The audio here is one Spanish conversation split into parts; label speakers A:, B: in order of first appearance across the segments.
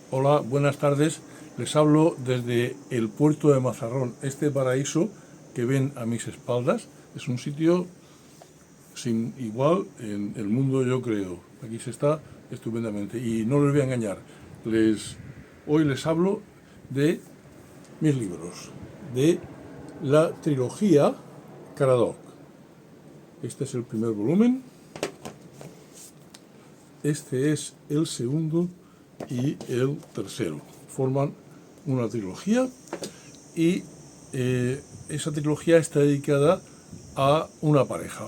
A: Hola, buenas tardes. Les hablo desde el puerto de Mazarrón. Este paraíso que ven a mis espaldas es un sitio sin igual en el mundo, yo creo. Aquí se está estupendamente. Y no les voy a engañar. Hoy les hablo de mis libros, de la trilogía Caradoc. Este es el primer volumen. Este es el segundo y el tercero. Forman una trilogía y esa trilogía está dedicada a una pareja.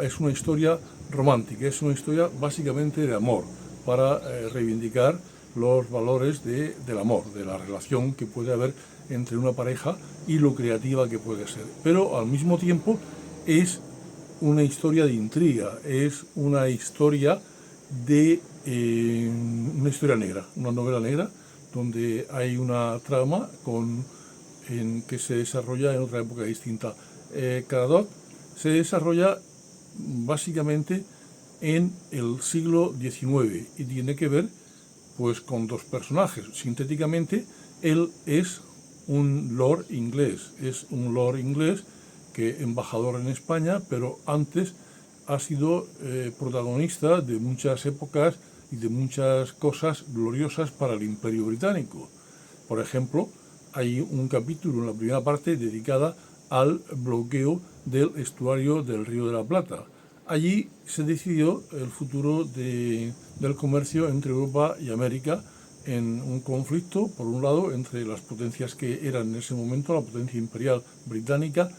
A: Es una historia romántica, es una historia básicamente de amor, para reivindicar los valores del amor, de la relación que puede haber entre una pareja y lo creativa que puede ser. Pero al mismo tiempo es una historia de intriga, es una historia de una historia negra, una novela negra, donde hay una trama que se desarrolla en otra época distinta. Caradoc se desarrolla básicamente en el siglo XIX y tiene que ver pues con dos personajes. Sintéticamente, él es un lord inglés, que embajador en España, pero antes ha sido protagonista de muchas épocas y de muchas cosas gloriosas para el Imperio Británico. Por ejemplo, hay un capítulo en la primera parte dedicada al bloqueo del estuario del Río de la Plata. Allí se decidió el futuro del comercio entre Europa y América en un conflicto, por un lado, entre las potencias que eran en ese momento la potencia imperial británica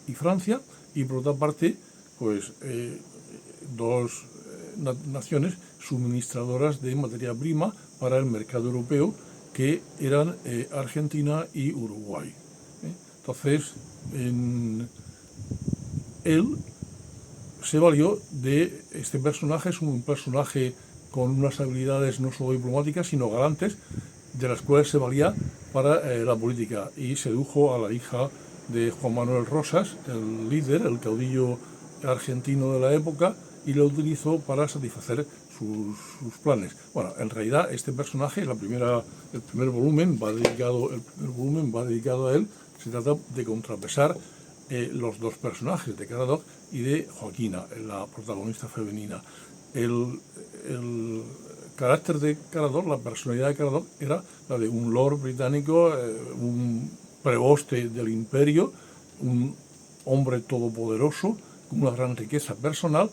A: y Francia, y por otra parte, pues dos naciones suministradoras de materia prima para el mercado europeo, que eran Argentina y Uruguay. Entonces, él se valió de este personaje. Es un personaje con unas habilidades no solo diplomáticas, sino galantes, de las cuales se valía para la política, y sedujo a la hija de Juan Manuel Rosas, el líder, el caudillo argentino de la época, y lo utilizó para satisfacer sus planes. Bueno, en realidad este personaje, el primer volumen va dedicado a él. Se trata de contrapesar los dos personajes de Caradoc y de Joaquina, la protagonista femenina. El carácter de Caradoc, la personalidad de Caradoc, era la de un lord británico, un preboste del imperio, un hombre todopoderoso, con una gran riqueza personal,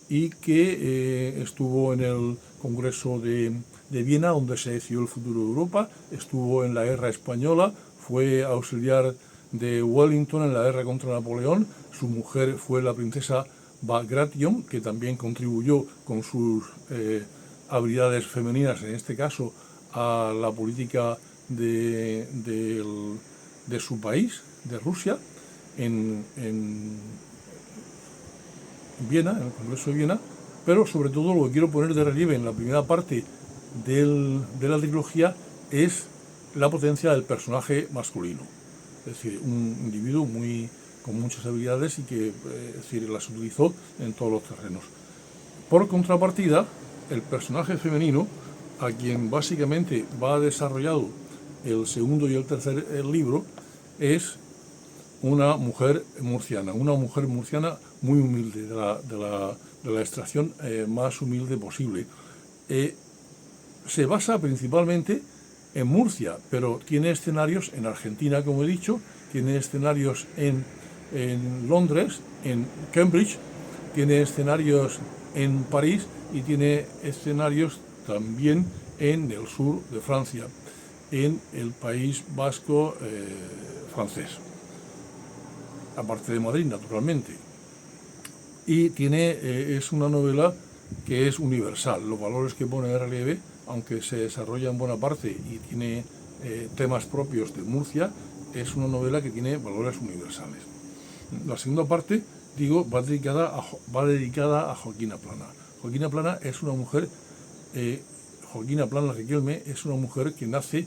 A: y que estuvo en el Congreso de Viena, donde se decidió el futuro de Europa, estuvo en la guerra española, fue auxiliar de Wellington en la guerra contra Napoleón. Su mujer fue la princesa Bagration, que también contribuyó con sus habilidades femeninas, en este caso, a la política de su país, de Rusia, en Viena, en el Congreso de Viena. Pero sobre todo lo que quiero poner de relieve en la primera parte de la trilogía es la potencia del personaje masculino. Es decir, un individuo con muchas habilidades y que las utilizó en todos los terrenos. Por contrapartida, el personaje femenino, a quien básicamente va desarrollado el segundo y el tercer libro, es una mujer murciana muy humilde, de la extracción más humilde posible. Se basa principalmente en Murcia, pero tiene escenarios en Argentina, como he dicho, tiene escenarios en Londres, en Cambridge, tiene escenarios en París y tiene escenarios también en el sur de Francia, en el País Vasco francés, aparte de Madrid, naturalmente. Y es una novela que es universal. Los valores que pone de relieve, aunque se desarrolla en buena parte y tiene temas propios de Murcia, es una novela que tiene valores universales. La segunda parte, va dedicada a Joaquina Plana. Joaquina Plana es una mujer, Joaquina Plana Riquelme es una mujer que nace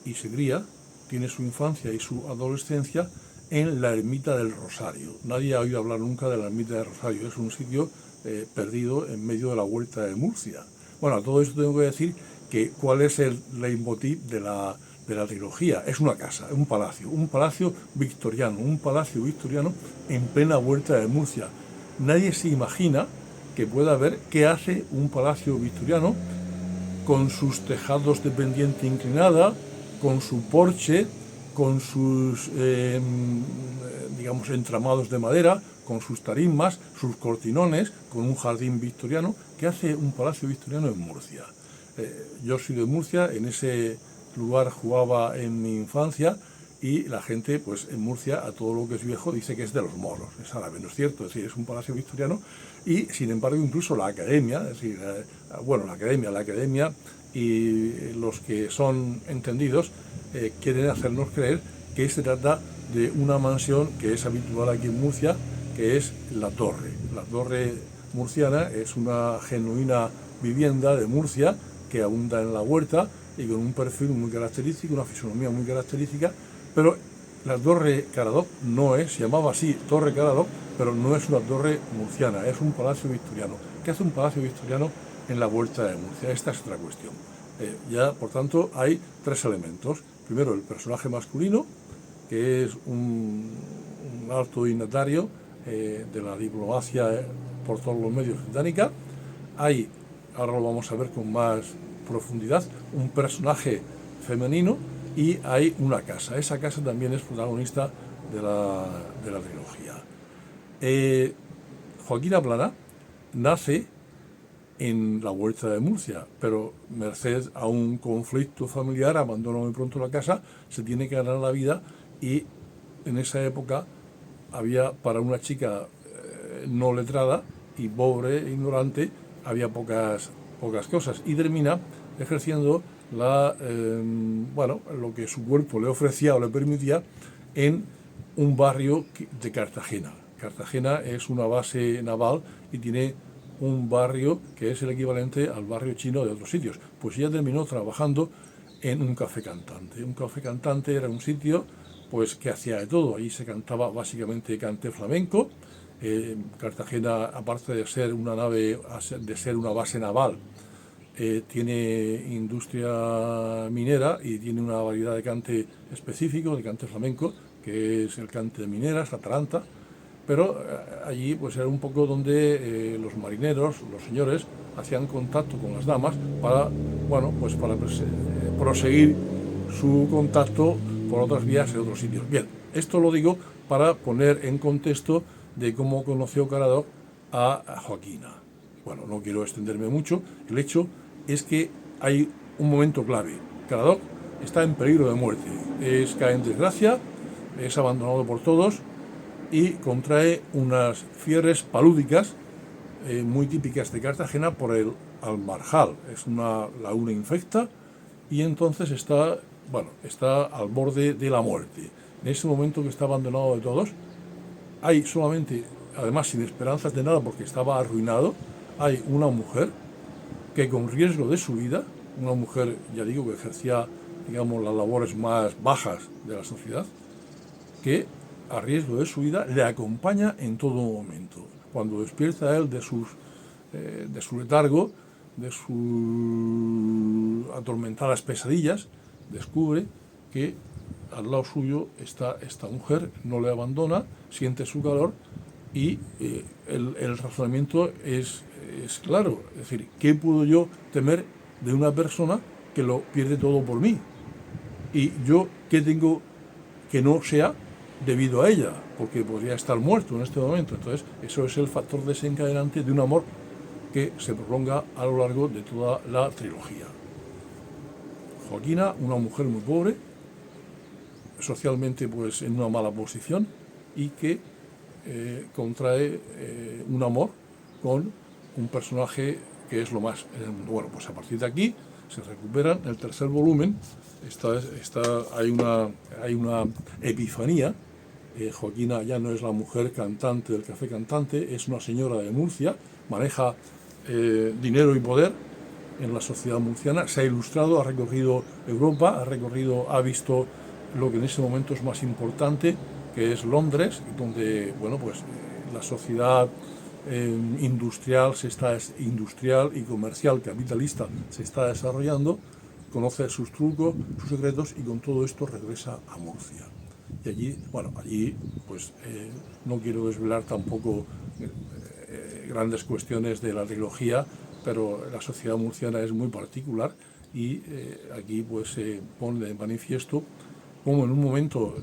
A: y se cría, tiene su infancia y su adolescencia en la Ermita del Rosario. Nadie ha oído hablar nunca de la Ermita del Rosario. Es un sitio perdido en medio de la Huerta de Murcia. Bueno, a todo esto tengo que decir que cuál es el leitmotiv de la trilogía. Es una casa, un palacio victoriano, en plena Huerta de Murcia. Nadie se imagina que pueda haber qué hace un palacio victoriano con sus tejados de pendiente inclinada, con su porche, con sus digamos entramados de madera, con sus tarimas, sus cortinones, con un jardín victoriano. ¿Qué hace un palacio victoriano en Murcia? Yo soy de Murcia, en ese lugar jugaba en mi infancia, y la gente, pues en Murcia, a todo lo que es viejo dice que es de los moros. Es árabe, no es cierto, es decir, es un palacio victoriano. Y sin embargo, incluso la academia, es decir, la academia y los que son entendidos quieren hacernos creer que se trata de una mansión que es habitual aquí en Murcia, que es la Torre. La Torre murciana es una genuina vivienda de Murcia que abunda en la huerta y con un perfil muy característico, una fisonomía muy característica, pero la Torre Caradoc no es, se llamaba así Torre Caradoc, pero no es una torre murciana, es un palacio victoriano. ¿Qué hace un palacio victoriano en la Huerta de Murcia? Esta es otra cuestión. Ya, por tanto, hay tres elementos. Primero, el personaje masculino, que es un alto dignatario de la diplomacia por todos los medios británica. Hay, ahora lo vamos a ver con más profundidad, un personaje femenino, y hay una casa. Esa casa también es protagonista de la trilogía. Joaquina Plana nace en la Huerta de Murcia, pero merced a un conflicto familiar abandona muy pronto la casa, se tiene que ganar la vida, y en esa época había, para una chica no letrada y pobre e ignorante, había pocas cosas, y termina ejerciendo lo que su cuerpo le ofrecía o le permitía en un barrio de Cartagena. Cartagena es una base naval y tiene un barrio que es el equivalente al barrio chino de otros sitios. Pues ella terminó trabajando en un café cantante. Un café cantante era un sitio pues que hacía de todo. Ahí se cantaba básicamente cante flamenco. Cartagena, aparte de ser una base naval, tiene industria minera y tiene una variedad de cante específico, de cante flamenco, que es el cante de mineras, la taranta. Pero allí pues era un poco donde los marineros, los señores, hacían contacto con las damas para proseguir su contacto por otras vías en otros sitios. Bien, esto lo digo para poner en contexto de cómo conoció Caradoc a Joaquina. Bueno, no quiero extenderme mucho. El hecho es que hay un momento clave. Caradoc está en peligro de muerte. Cae en desgracia, es abandonado por todos y contrae unas fiebres palúdicas muy típicas de Cartagena por el almarjal. Es una laguna infecta, y entonces está al borde de la muerte. En ese momento que está abandonado de todos, hay solamente, además sin esperanzas de nada porque estaba arruinado, hay una mujer que, con riesgo de su vida, una mujer, ya digo, que ejercía, digamos, las labores más bajas de la sociedad, que a riesgo de su vida le acompaña en todo momento. Cuando despierta él de su letargo, de sus atormentadas pesadillas, descubre que al lado suyo está esta mujer, no le abandona, siente su calor, y el razonamiento es claro. Es decir, ¿qué puedo yo temer de una persona que lo pierde todo por mí? Y yo, ¿qué tengo que no sea debido a ella? Porque podría estar muerto en este momento. Entonces, eso es el factor desencadenante de un amor que se prolonga a lo largo de toda la trilogía. Joaquina, una mujer muy pobre, socialmente pues en una mala posición, y que contrae un amor con un personaje que es lo más en el mundo. Bueno, pues a partir de aquí se recuperan el tercer volumen. Hay una epifanía. Joaquina ya no es la mujer cantante del café cantante, es una señora de Murcia, maneja dinero y poder en la sociedad murciana, se ha ilustrado, ha recorrido Europa, ha visto lo que en ese momento es más importante, que es Londres, donde la sociedad industrial y comercial capitalista se está desarrollando, conoce sus trucos, sus secretos, y con todo esto regresa a Murcia. Y allí, pues no quiero desvelar tampoco grandes cuestiones de la trilogía, pero la sociedad murciana es muy particular, y aquí pues se pone de manifiesto como en un momento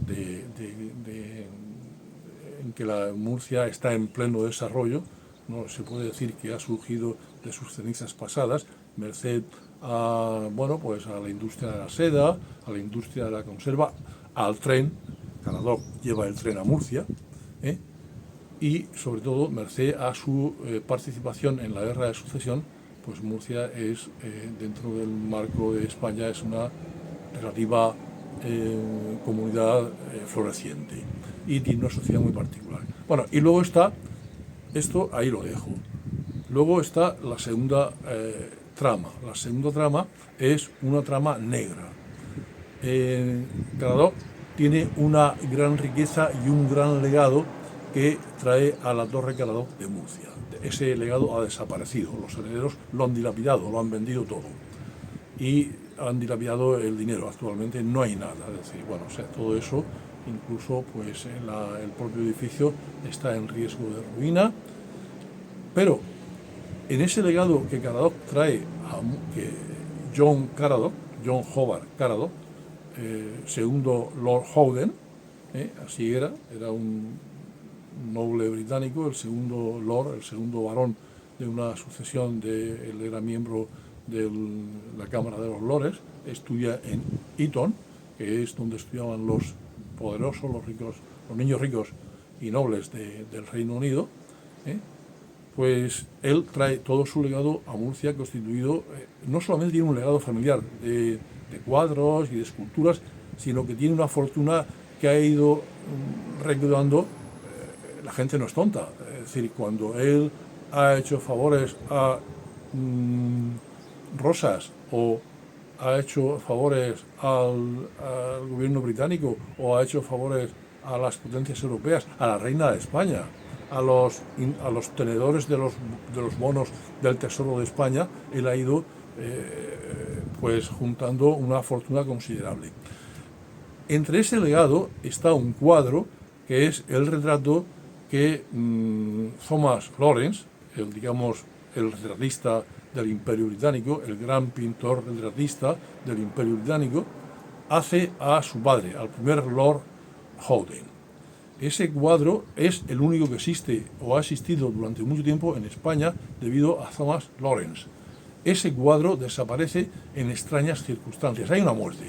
A: en que la Murcia está en pleno desarrollo, no se puede decir que ha surgido de sus cenizas pasadas, merced a, pues a la industria de la seda, a la industria de la conserva, al tren. Caradoc lleva el tren a Murcia, y sobre todo merced a su participación en la guerra de sucesión, pues Murcia es, dentro del marco de España, es una relativa comunidad floreciente, y tiene una sociedad muy particular. Bueno, y luego está, esto ahí lo dejo, luego está la segunda trama. La segunda trama es una trama negra. Caradoc tiene una gran riqueza y un gran legado que trae a la Torre Caradoc de Murcia. Ese legado ha desaparecido, los herederos lo han dilapidado, lo han vendido todo, y han dilapidado el dinero. Actualmente no hay nada, es decir, todo eso, incluso pues el propio edificio está en riesgo de ruina. Pero en ese legado que Caradoc trae, que John Hobart Caradoc, segundo Lord Howden, así era un noble británico, el segundo Lord, el segundo varón de una sucesión él era miembro de la Cámara de los Lores, estudia en Eton, que es donde estudiaban los poderosos, los ricos, los niños ricos y nobles del Reino Unido. Pues él trae todo su legado a Murcia, constituido, no solamente tiene un legado familiar de cuadros y de esculturas, sino que tiene una fortuna que ha ido recaudando. La gente no es tonta, es decir, cuando él ha hecho favores a Rosas, o ha hecho favores al gobierno británico, o ha hecho favores a las potencias europeas, a la reina de España, a los tenedores de los bonos del Tesoro de España, él ha ido pues juntando una fortuna considerable. Entre ese legado está un cuadro que es el retrato que Thomas Lawrence, el retratista del Imperio Británico, el gran pintor retratista del Imperio Británico, hace a su padre, al primer Lord Howden. Ese cuadro es el único que existe o ha existido durante mucho tiempo en España debido a Thomas Lawrence. Ese cuadro desaparece en extrañas circunstancias. Hay una muerte.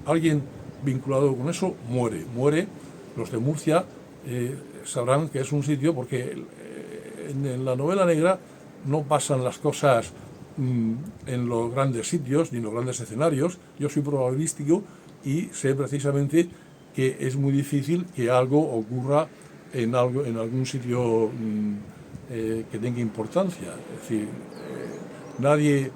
A: Alguien vinculado con eso muere. Los de Murcia sabrán que es un sitio, porque en la novela negra no pasan las cosas en los grandes sitios ni en los grandes escenarios. Yo soy probabilístico y sé precisamente que es muy difícil que algo ocurra en algún sitio que tenga importancia. Es decir, nadie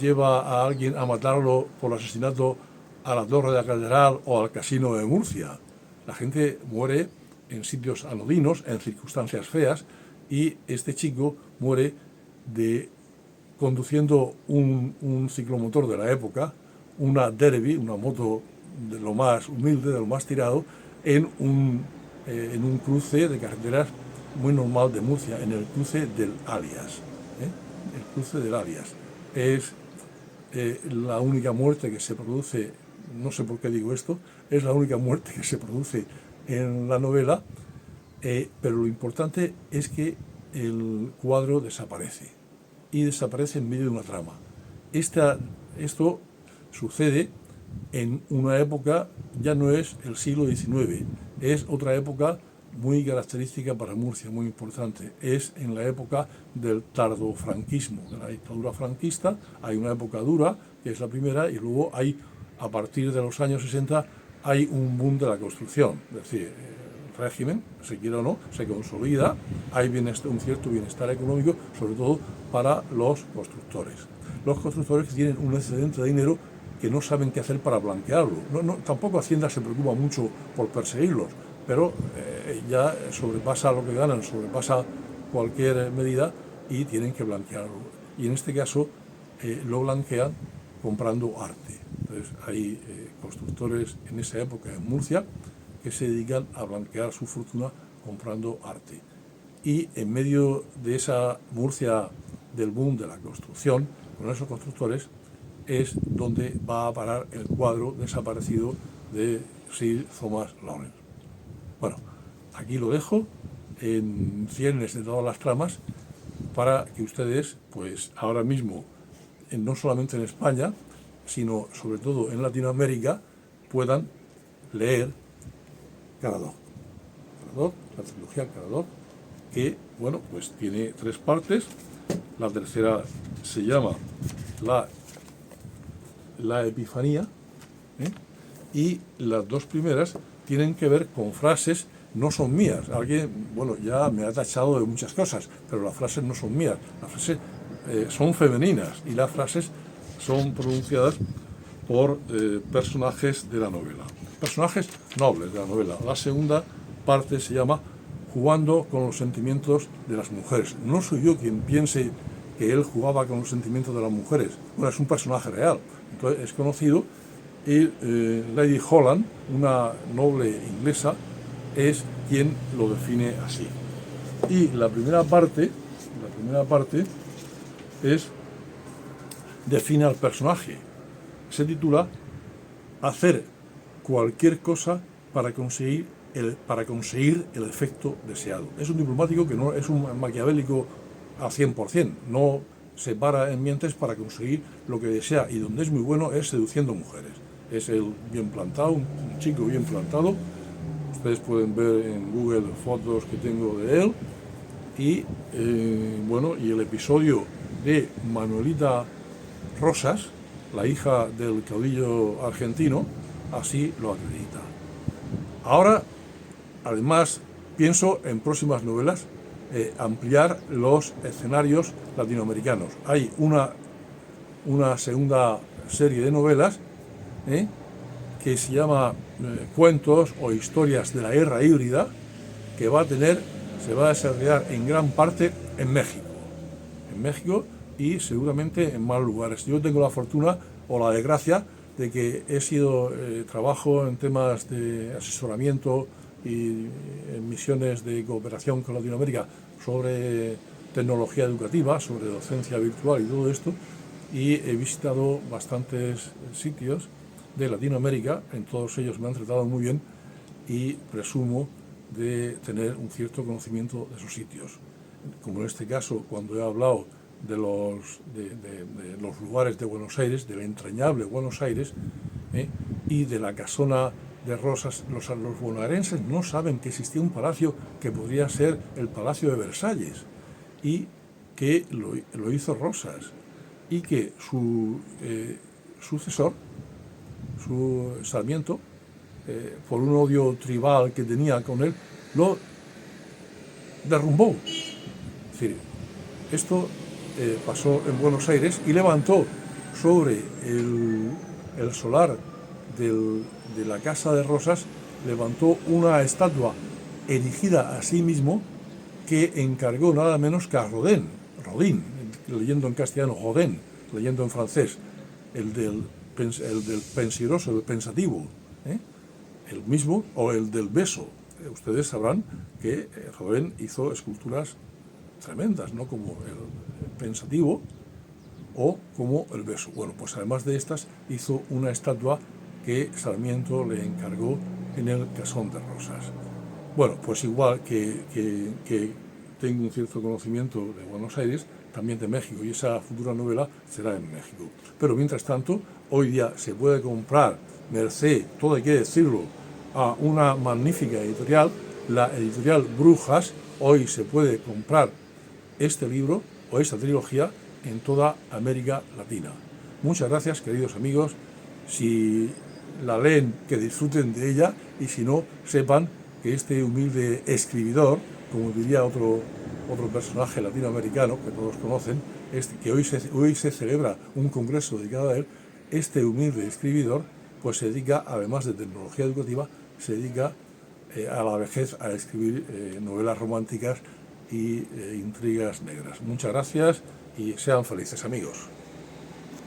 A: lleva a alguien a matarlo por asesinato a la Torre de la Catedral o al Casino de Murcia. La gente muere en sitios anodinos, en circunstancias feas, y este chico muere conduciendo un ciclomotor de la época, una Derby, una moto de lo más humilde, de lo más tirado, en un cruce de carreteras muy normal de Murcia, en el cruce del Alias. El cruce del Alias es la única muerte que se produce, no sé por qué digo esto, es la única muerte que se produce en la novela, pero lo importante es que el cuadro desaparece, y desaparece en medio de una trama. Esto sucede en una época, ya no es el siglo XIX, es otra época muy característica para Murcia, muy importante. Es en la época del tardofranquismo, de la dictadura franquista. Hay una época dura, que es la primera, y luego a partir de los años 60, hay un boom de la construcción. Es decir, el régimen, se quiera o no, se consolida, hay un cierto bienestar económico, sobre todo para los constructores. Los constructores que tienen un excedente de dinero que no saben qué hacer para blanquearlo. Tampoco Hacienda se preocupa mucho por perseguirlos, pero ya sobrepasa lo que ganan, sobrepasa cualquier medida y tienen que blanquearlo. Y en este caso lo blanquean comprando arte. Entonces hay constructores en esa época en Murcia que se dedican a blanquear su fortuna comprando arte. Y en medio de esa Murcia del boom de la construcción, con esos constructores, es donde va a parar el cuadro desaparecido de Sir Thomas Lawrence. Bueno, aquí lo dejo en ciernes de todas las tramas para que ustedes, pues ahora mismo, no solamente en España, sino sobre todo en Latinoamérica, puedan leer Caradoc, la trilogía Caradoc, que, bueno, pues tiene 3 partes. La tercera se llama La Epifanía, y las 2 primeras tienen que ver con frases, no son mías. Alguien, bueno, ya me ha tachado de muchas cosas, pero las frases no son mías. Las frases son femeninas y las frases son pronunciadas por personajes de la novela, personajes nobles de la novela. La segunda parte se llama Jugando con los sentimientos de las mujeres. No soy yo quien piense que él jugaba con los sentimientos de las mujeres. Bueno, es un personaje real, entonces es conocido. Y Lady Holland, una noble inglesa, es quien lo define así. Y la primera parte es define al personaje. Se titula Hacer cualquier cosa para conseguir el efecto deseado. Es un diplomático que no es un maquiavélico a 100%, no se para en mientes para conseguir lo que desea, y donde es muy bueno es seduciendo mujeres. Es el bien plantado, un chico bien plantado. Ustedes pueden ver en Google fotos que tengo de él. Y bueno, y el episodio de Manuelita Rosas, la hija del caudillo argentino, así lo acredita. Ahora, además, pienso en próximas novelas ampliar los escenarios latinoamericanos. Hay una segunda serie de novelas que se llama Cuentos o Historias de la Guerra Híbrida, que se va a desarrollar en gran parte en México y seguramente en más lugares. Yo tengo la fortuna o la desgracia de que he sido trabajo en temas de asesoramiento y en misiones de cooperación con Latinoamérica sobre tecnología educativa, sobre docencia virtual y todo esto, y he visitado bastantes sitios de Latinoamérica. En todos ellos me han tratado muy bien y presumo de tener un cierto conocimiento de esos sitios. Como en este caso, cuando he hablado de los lugares de Buenos Aires, del entrañable Buenos Aires, y de la casona de Rosas, los bonaerenses no saben que existía un palacio que podría ser el Palacio de Versalles, y que lo hizo Rosas, y que su sucesor, su Sarmiento, por un odio tribal que tenía con él, lo derrumbó. Es decir, esto pasó en Buenos Aires y levantó sobre el solar de la Casa de Rosas, levantó una estatua erigida a sí mismo que encargó nada menos que a Rodin, leyendo en castellano Rodin, leyendo en francés, el del pensiroso, el pensativo, el mismo, o el del beso. Ustedes sabrán que Rodin hizo esculturas tremendas, ¿no? Como el pensativo o como el beso. Bueno, pues además de estas hizo una estatua que Sarmiento le encargó en el Casón de Rosas. Bueno, pues igual que tengo un cierto conocimiento de Buenos Aires, también de México, y esa futura novela será en México. Pero mientras tanto, hoy día se puede comprar, merced, todo hay que decirlo, a una magnífica editorial, la editorial Brujas. Hoy se puede comprar este libro o esta trilogía en toda América Latina. Muchas gracias, queridos amigos. Si la leen, que disfruten de ella, y si no, sepan que este humilde escribidor, como diría otro personaje latinoamericano que todos conocen, que hoy se celebra un congreso dedicado a él, este humilde escribidor pues se dedica, además de tecnología educativa, se dedica a la vejez a escribir novelas románticas y intrigas negras. Muchas gracias y sean felices, amigos.